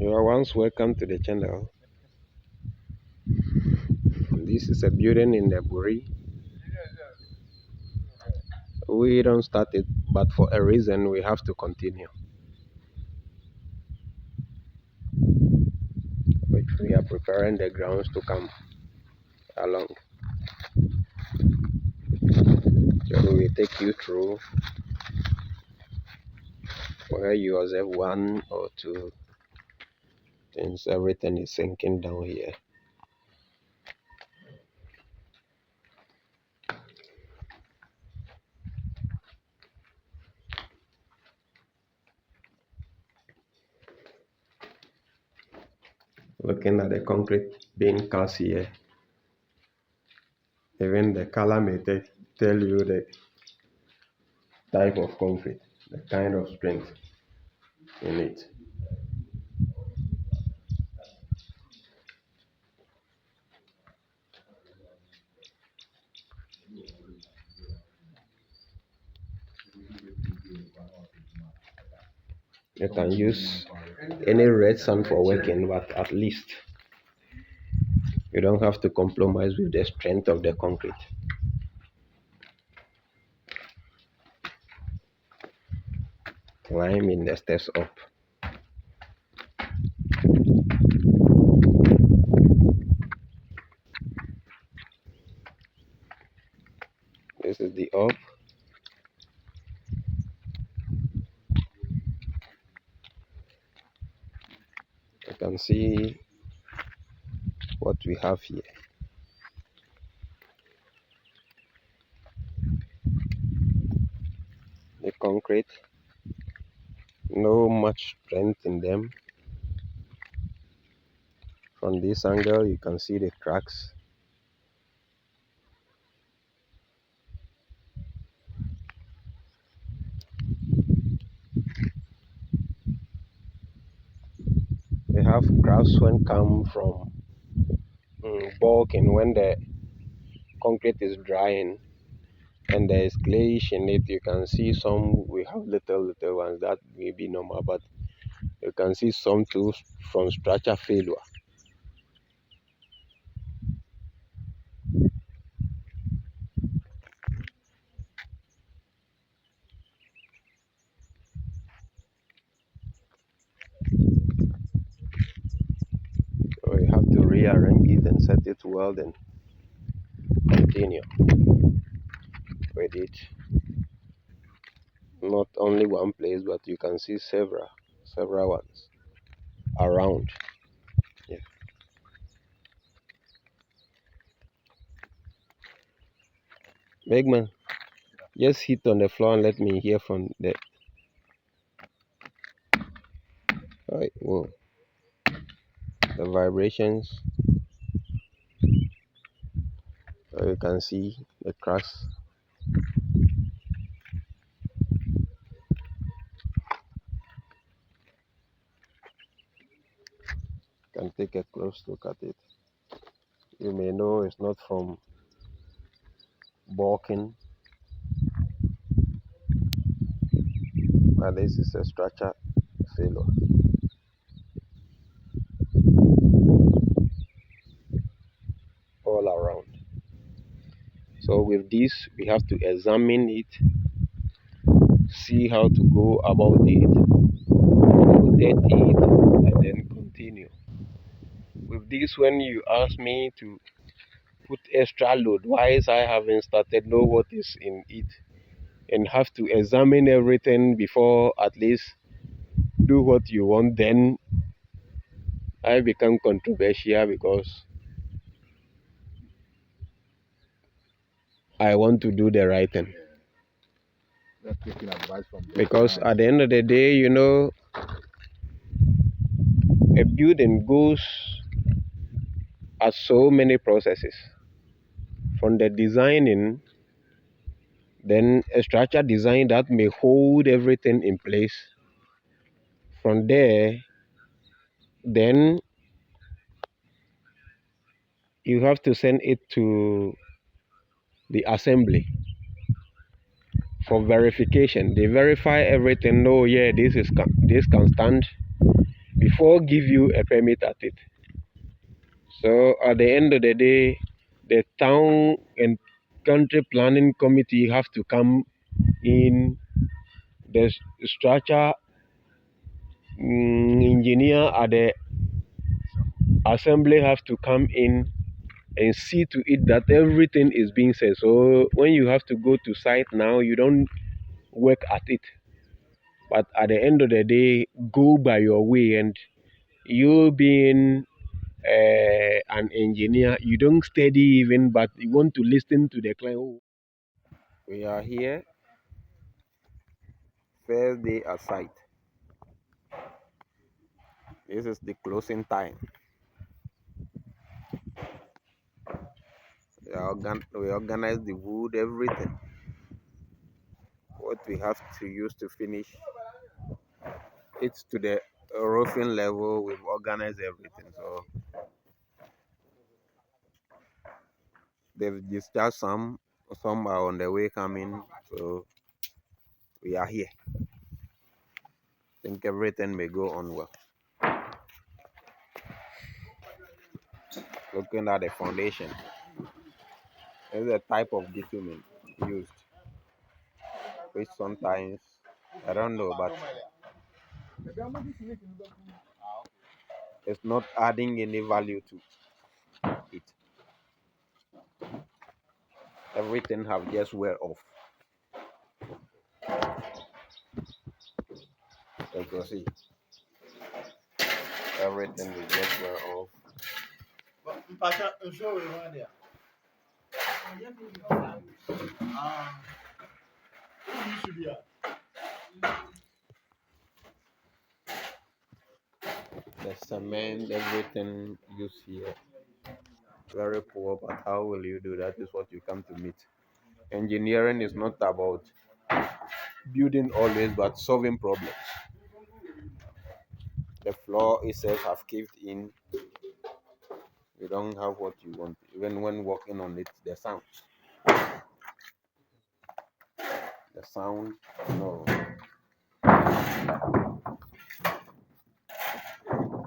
You are once welcome to the channel. This is a building in Aburi. We don't start it, but for a reason we have to continue. We are preparing the grounds to come along. So we will take you through where you observe one or two things. Everything is sinking down here. Looking at the concrete being cast here, even the color may tell you the type of concrete, the kind of strength in it. You can use any red sand for working, but at least you don't have to compromise with the strength of the concrete. Climbing the steps up. This is the up. You can see what we have here. The concrete, no much strength in them. From this angle you can see the cracks. They have cracks when come from bulking, when the concrete is drying and there is clayish in it. You can see some, we have little ones that may be normal, but you can see some too from structure failure. So you have to rearrange it and set it well, then continue with it. Not only one place, but you can see several ones around. Yeah. Big man, just hit on the floor and let me hear from the. Right, whoa. The vibrations. So you can see the cracks. You can take a close look at it. You may know it's not from bulking, but this is a structure failure. All around. So with this, we have to examine it, see how to go about it, protect it, and then continue. With this, when you ask me to put extra load, why I haven't started, know what is in it, and have to examine everything before at least do what you want, then I become controversial because I want to do the right thing. Because at the end of the day, you know, a building goes at so many processes. From the designing, then a structure design that may hold everything in place. From there, then you have to send it to the assembly for verification. They verify everything. No, yeah, this can stand before give you a permit at it. So at the end of the day, the town and country planning committee have to come in. The structure engineer at the assembly have to come in and see to it that everything is being said. So when you have to go to site now, you don't work at it. But at the end of the day, go by your way. And you being an engineer, you don't study even, but you want to listen to the client. Oh, we are here, first day at site. This is the closing time. We organize the wood, everything. What we have to use to finish it's to the roofing level. We've organized everything. So they've discharged some are on the way coming. So we are here. Think everything may go on well. Looking at the foundation, there's a type of bitumen used, which sometimes I don't know, but it's not adding any value to it. Everything have just wear off. You can see everything will just wear off. The cement, everything used here, very poor. But how will you do that? Is what you come to meet. Engineering is not about building always, but solving problems. The floor itself have caved in. You don't have what you want. Even when working on it, the sound, no,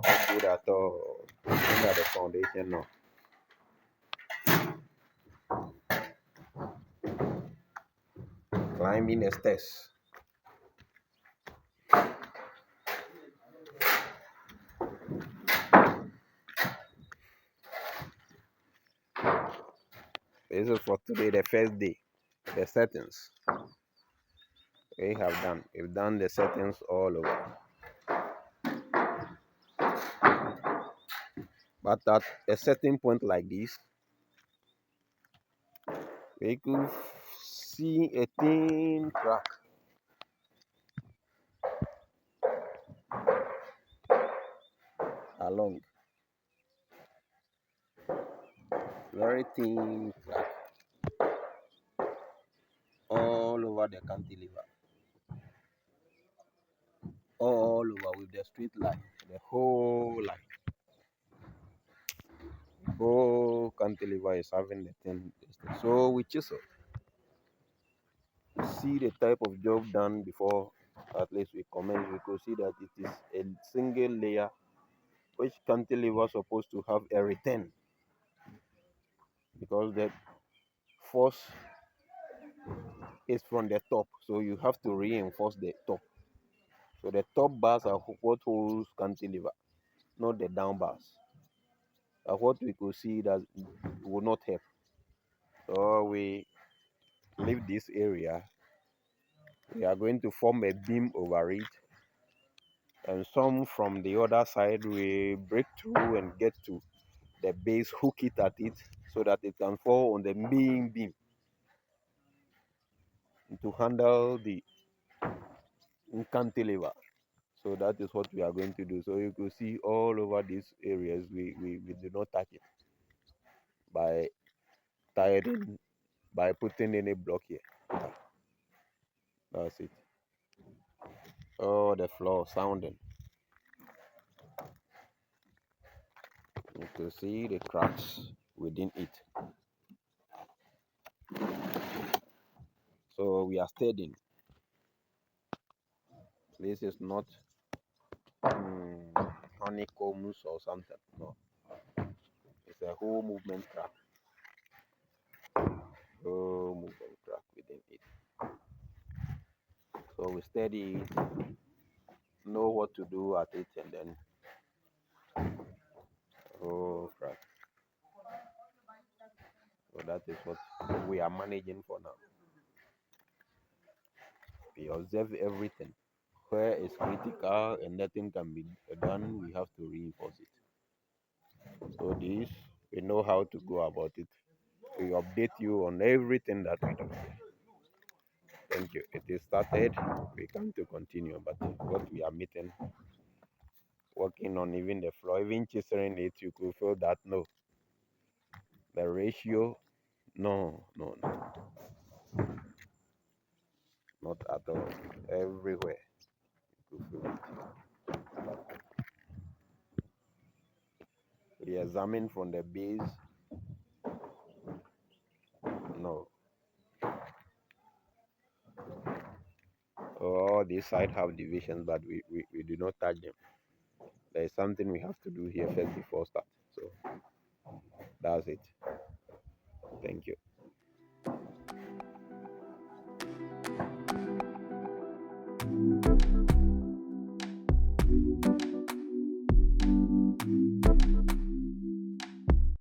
not good at all. Look at the foundation now. Climbing the stairs. This is for today, the first day. The settings we have done. We've done the settings all over. But at a certain point like this, we could see a thin crack along. Very thin crack all over the cantilever. All over with the street line. The whole line. Whole cantilever is having the thing. So with chisel, see the type of job done before at least we comment. We could see that it is a single layer which cantilever supposed to have a return because the force is from the top, so you have to reinforce the top. So the top bars are what holds cantilever, not the down bars. What we could see that will not help. So we leave this area. We are going to form a beam over it, and some from the other side we break through and get to the base, hook it at it so that it can fall on the main beam to handle the cantilever. So that is what we are going to do. So you can see all over these areas we do not touch it by tiring, by putting any block here. That's it. Oh, the floor sounding. You can see the cracks within it. So we are studying. This is not honeycombs or something. No, it's a whole movement crack. Whole movement crack within it. So we study it, know what to do at it, and then oh crack. So that is what we are managing for now. We observe everything. Where it's critical and nothing can be done, we have to reinforce it. So this, we know how to go about it. We update you on everything that we do. Thank you. It is started. We come to continue, but what we are meeting, working on even the floor, even chiseling it, you could feel that no, the ratio, no, no, no, not at all. Everywhere, you could feel it. We examine from the base, no. All these side have divisions, but we do not touch them. There is something we have to do here first before start. So that's it. Thank you.